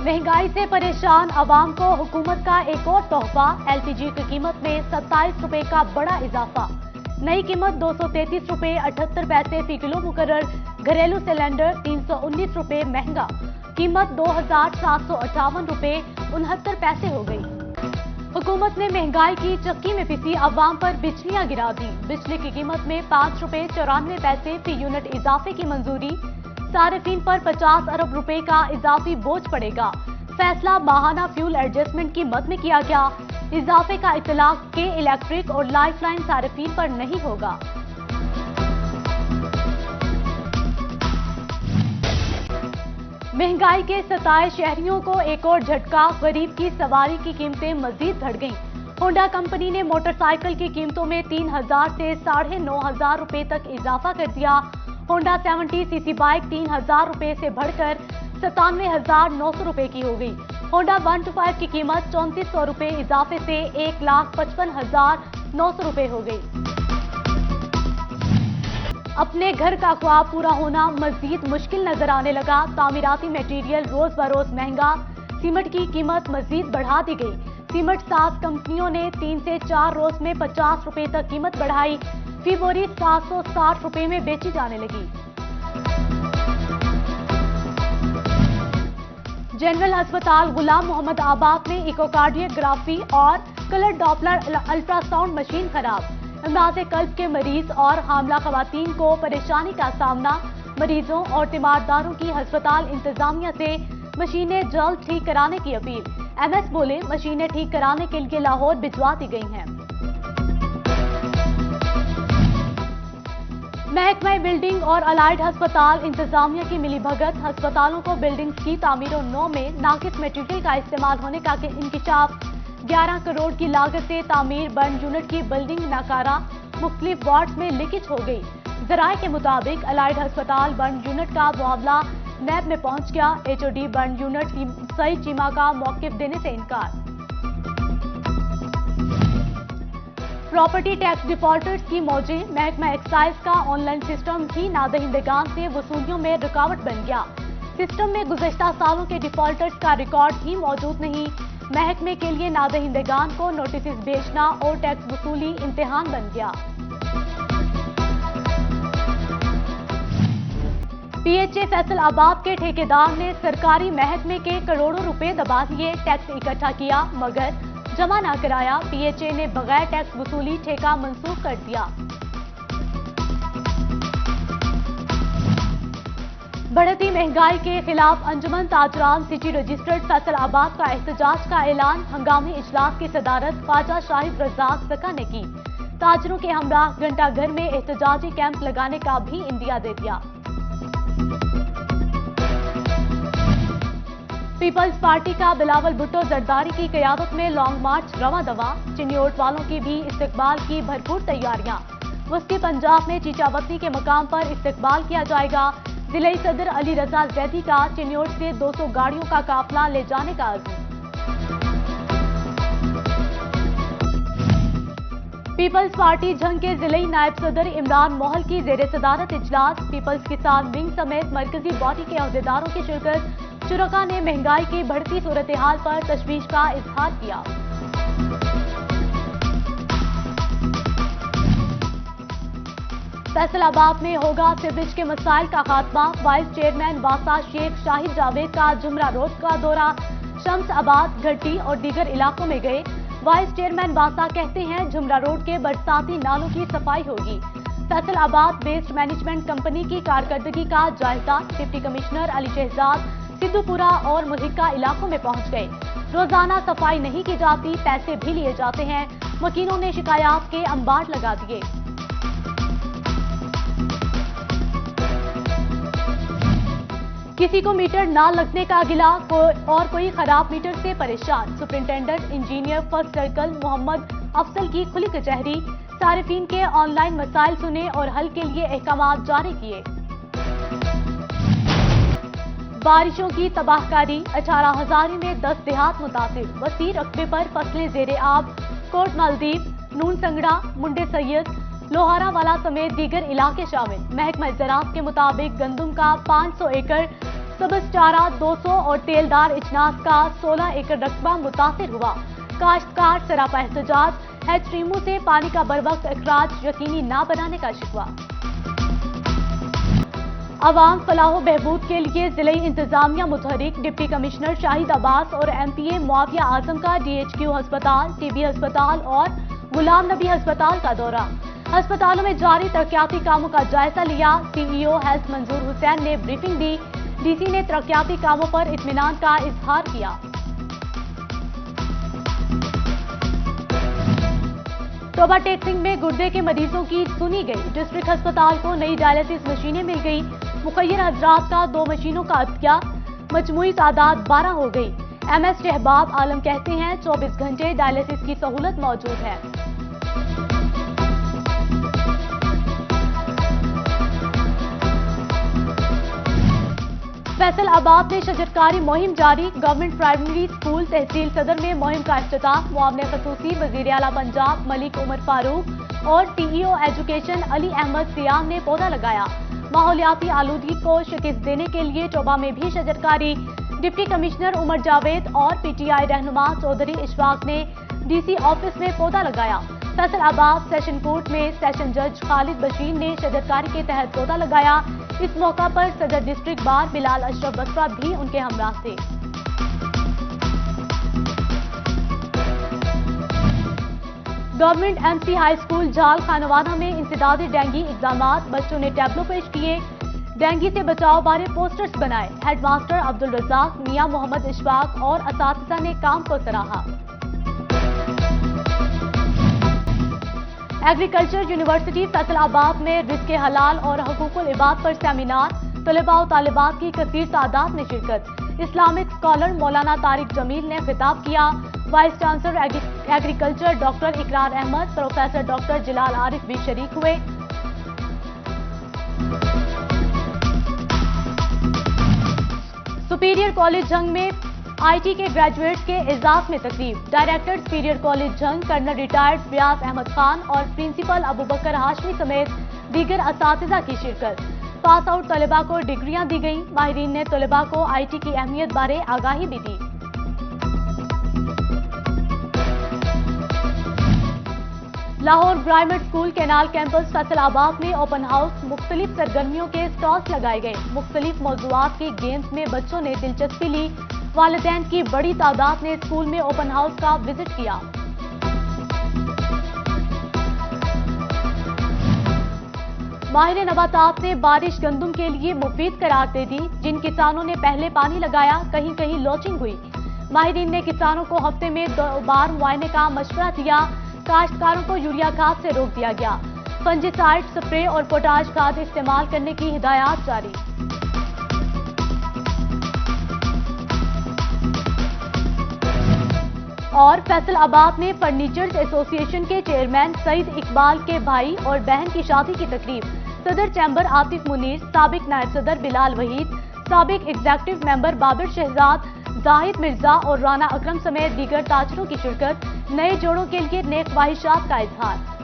महंगाई से परेशान आवाम को हुकूमत का एक और तोहफा। एलपीजी की कीमत में 27 रुपए का बड़ा इजाफा। नई कीमत 233 रुपए 78 पैसे फी किलो मुकर्रर। घरेलू सिलेंडर 319 रुपए महंगा। कीमत 2758 रुपए 69 पैसे हो गई। हुकूमत ने महंगाई की चक्की में पिसी अवाम पर बिजलियां गिरा दी। बिजली की कीमत में 5 रुपए 94 पैसे फी यूनिट इजाफे की मंजूरी। सारिफीन पर 50 अरब रुपए का इजाफी बोझ पड़ेगा। फैसला माहाना फ्यूल एडजस्टमेंट की मद में किया गया। इजाफे का इतलाक के इलेक्ट्रिक और लाइफलाइन सारिफीन पर नहीं होगा। महंगाई के सताए शहरियों को एक और झटका। गरीब की सवारी की कीमतें मजीद बढ़ गईं। होंडा कंपनी ने मोटरसाइकिल की कीमतों में 3000 से 9500 रुपए तक इजाफा कर दिया। होंडा 70 सीसी बाइक 3000 रुपए से बढ़कर 97,900 रुपए की हो गई। होंडा 125 की कीमत 3400 रुपए इजाफे से 1,55,900 रुपए हो गई। अपने घर का ख्वाब पूरा होना मजीद मुश्किल नजर आने लगा। तामीराती मटेरियल रोज बरोज महंगा। सीमेंट की कीमत मजीद बढ़ा दी गई। सीमेंट साज कंपनियों ने 3 से 4 रोज में 50 रुपए तक कीमत बढ़ाई। फी बोरी 760 रुपए में बेची जाने लगी। जनरल अस्पताल गुलाम मोहम्मद आबाद में इकोकार्डियोग्राफी और कलर डॉपलर अल्ट्रासाउंड मशीन खराब। अमराज़े कल्ब के मरीज और हामला खवातीन को परेशानी का सामना। मरीजों और तीमारदारों की अस्पताल इंतजामिया से मशीनें जल्द ठीक कराने की अपील। एमएस बोले मशीनें ठीक कराने के लिए लाहौर भिजवा दी गई हैं। महकमा बिल्डिंग और अलाइड अस्पताल इंतजामिया की मिलीभगत। अस्पतालों को बिल्डिंग्स की तामीर नौ में नाकिस मटेरियल का इस्तेमाल होने का इंकिशाफ। 11 करोड़ की लागत से तामीर बंद यूनिट की बिल्डिंग नाकारा। मुख्तलिफ वार्ड्स में लीकेज हो गई। जराये के मुताबिक अलाइड अस्पताल बंद यूनिट का मुआवजा नैब में पहुंच गया। एचओडी बंद यूनिट सईद चीमा का मौकिफ देने से इनकार। प्रॉपर्टी टैक्स डिफॉल्टर्स की मौजें। महकमा एक्साइज का ऑनलाइन सिस्टम ही नादहिंदगान से वसूलियों में रुकावट बन गया। सिस्टम में गुज़श्ता सालों के डिफॉल्टर्स का रिकॉर्ड ही मौजूद नहीं। महकमे के लिए नादहिंदगान को नोटिस भेजना और टैक्स वसूली इम्तिहान बन गया। पीएचए फैसलाबाद के ठेकेदार ने सरकारी महकमे के करोड़ों रुपए दबा दिए। टैक्स इकट्ठा किया मगर जमा न कराया। पीएचए ने बगैर टैक्स वसूली ठेका मंसूख कर दिया। बढ़ती महंगाई के खिलाफ अंजुमन ताजरान सिटी रजिस्टर्ड फैसलाबाद का एहतजाज का ऐलान। हंगामी इजलास की सदारत ख्वाजा शाहिद रज़ाक ज़का ने की। ताजरों के हमराह घंटा घर में एहतजाजी कैंप लगाने का भी इंदिया दे दिया। पीपल्स पार्टी का बिलावल भुट्टो जरदारी की क़यादत में लॉन्ग मार्च रवा दवा। चिन्योट वालों की भी इस्तकबाल की भरपूर तैयारियां। वस्ती पंजाब में चीचावतनी के मकाम पर इस्तकबाल किया जाएगा। जिले सदर अली रजा जैदी का चिन्योट से 200 गाड़ियों का काफिला ले जाने का अज़्म। पीपल्स पार्टी जंग के जिले नायब सदर इमरान मोहल की जेर सदारत इजलास। पीपल्स किसान विंग समेत मरकजी बॉडी के अहदेदारों की शिरकत। शुरका ने महंगाई की बढ़ती सूरत हाल पर तशवीश का इजहार किया। फैसलाबाद में होगा सिवरेज के मसाइल का खात्मा। वाइस चेयरमैन वासा शेख शाहिद जावेद का जुमरा रोड का दौरा। शम्स आबाद घट्टी और दीगर इलाकों में गए। वाइस चेयरमैन वासा कहते हैं जुमरा रोड के बरसाती नालों की सफाई होगी। फैसलाबाद वेस्ट मैनेजमेंट कंपनी की कारकर्दगी का जायजा। डिप्टी कमिश्नर अली शहजाद सिद्धूपुरा और मुहिक्का इलाकों में पहुंच गए। रोजाना सफाई नहीं की जाती, पैसे भी लिए जाते हैं। मकीनों ने शिकायत के अंबार लगा दिए। किसी को मीटर ना लगने का गिला और कोई खराब मीटर से परेशान। Superintendent engineer first circle Mohammad Afsal की खुली कचहरी। सारिफीन के ऑनलाइन मसाइल सुने और हल के लिए अहकाम जारी किए। बारिशों की तबाहकारी। 18,000 में 10 देहात मुतासिर। वसी रकबे पर फसलें जेरे आब। कोट मालदीव, नून संगड़ा, मुंडे सैयद, लोहारा वाला समेत दीगर इलाके शामिल। महकमा ज़राअत के मुताबिक गंदम का 500 एकड़ सब्ज चारा 200 और तेलदार इजनास का 16 एकड़ रकबा मुतासिर हुआ। काश्तकार सरापा एहतजाज, हैच टीमों से पानी का बरवक्त अखराज यकीनी ना बनाने का शिकवा। अवाम फलाहो बहबूद के लिए जिले इंतजामिया मुतहरिक, डिप्टी कमिश्नर शाहिद अब्बास और MPA मुआविया आजम का DHQ अस्पताल, TB अस्पताल और गुलाम नबी अस्पताल का दौरा। अस्पतालों में जारी तरक्याती कामों का जायजा लिया। CEO हेल्थ मंजूर हुसैन ने ब्रीफिंग दी। DC ने तरक्याती कामों पर इत्मीनान का इजहार किया। तोबा टेक्सिंग में गुर्दे के मरीजों की सुनी गई। डिस्ट्रिक्ट अस्पताल को नई डायलिसिस मशीनें मिल गई। मुखय्यर हजरात का 2 मशीनों का अतिया, मजमूई तादाद 12 हो गई। MS शहबाब आलम कहते हैं 24 घंटे डायलिसिस की सहूलत मौजूद है। फैसलाबाद में शजरकारी मुहिम जारी। गवर्नमेंट प्राइमरी स्कूल तहसील सदर में मुहिम का इफ्तिताह। मुआवने खसूसी वजीर आला पंजाब मलिक उमर फारूक और TEO एजुकेशन अली अहमद सियाम ने पौधा लगाया। माहौलियाती आलूदगी को शिकस्त देने के लिए चोबा में भी शजरकारी। डिप्टी कमिश्नर उमर जावेद और PTI रहनुमा चौधरी इशफाक ने DC ऑफिस में पौधा लगाया। फैसलाबाद सेशन कोर्ट में सेशन जज खालिद बशीर ने शजरकारी के तहत पौधा लगाया। इस मौका पर सदर डिस्ट्रिक्ट बार बिलाल अशरफ बसरा भी उनके हमराह थे। गवर्नमेंट MC हाई स्कूल जाल खानवाना में इंसदादी डेंगी इक़दामात, बच्चों ने टैबलो पेश किए। डेंगी से बचाव बारे पोस्टर्स बनाए। हेडमास्टर अब्दुल रज़ाक, मियां मोहम्मद इशफाक और असातिज़ा ने काम को सराहा। एग्रीकल्चर यूनिवर्सिटी फैसलाबाद में रिज़्क़े हलाल और हकूकुल इबाद पर सेमिनार। तलबा और तालिबात की कसीर तादाद में शिरकत। इस्लामिक स्कॉलर मौलाना तारिक जमील ने खिताब किया। वाइस चांसलर एग्रीकल्चर डॉक्टर इकरार अहमद, प्रोफेसर डॉक्टर जिलाल आरिफ भी शरीक हुए। सुपीरियर कॉलेज जंग में IT के ग्रेजुएट्स के एजाज में तकरीब। डायरेक्टर सुपीरियर कॉलेज जंग कर्नल रिटायर्ड व्यास अहमद खान और प्रिंसिपल अबूबकर हाशमी समेत दीगर असातिज़ा की शिरकत। पास आउट तलबा को डिग्रियां दी गईं। माहिरीन ने तलबा को IT की अहमियत बारे आगाही भी दी। Lahore grammar school canal campus Faisalabad में ओपन हाउस, मुख्तलिफ सरगर्मियों के स्टॉल्स लगाए गए। मुख्तलिफ मौजूआत के गेम्स में बच्चों ने दिलचस्पी ली। वालिदैन की बड़ी तादाद ने स्कूल में ओपन हाउस का विजिट किया। माहिर नबातात ने बारिश गंदम के लिए मुफीद करार दे दी। जिन किसानों ने पहले पानी लगाया, कहीं कहीं लॉचिंग हुई। माहिरीन ने किसानों को हफ्ते में 2 बार मुआयने का मशवरा दिया। काश्तकारों को यूरिया खाद से रोक दिया गया। फंजीसाइड स्प्रे और पोटाश खाद इस्तेमाल करने की हिदायत जारी। और फैसलाबाद में फर्नीचर्स एसोसिएशन के चेयरमैन सईद इकबाल के भाई और बहन की शादी की तकरीब। सदर चैम्बर आतिफ मुनीर, साबिक नायब सदर बिलाल वहीद, साबिक एग्जीक्यूटिव मेंबर बाबिर शहजाद, जाहिद मिर्जा और राना अकरम समेत दीगर ताजरों की शिरकत। नए जोड़ों के लिए नेक ख्वाहिशात का इजहार।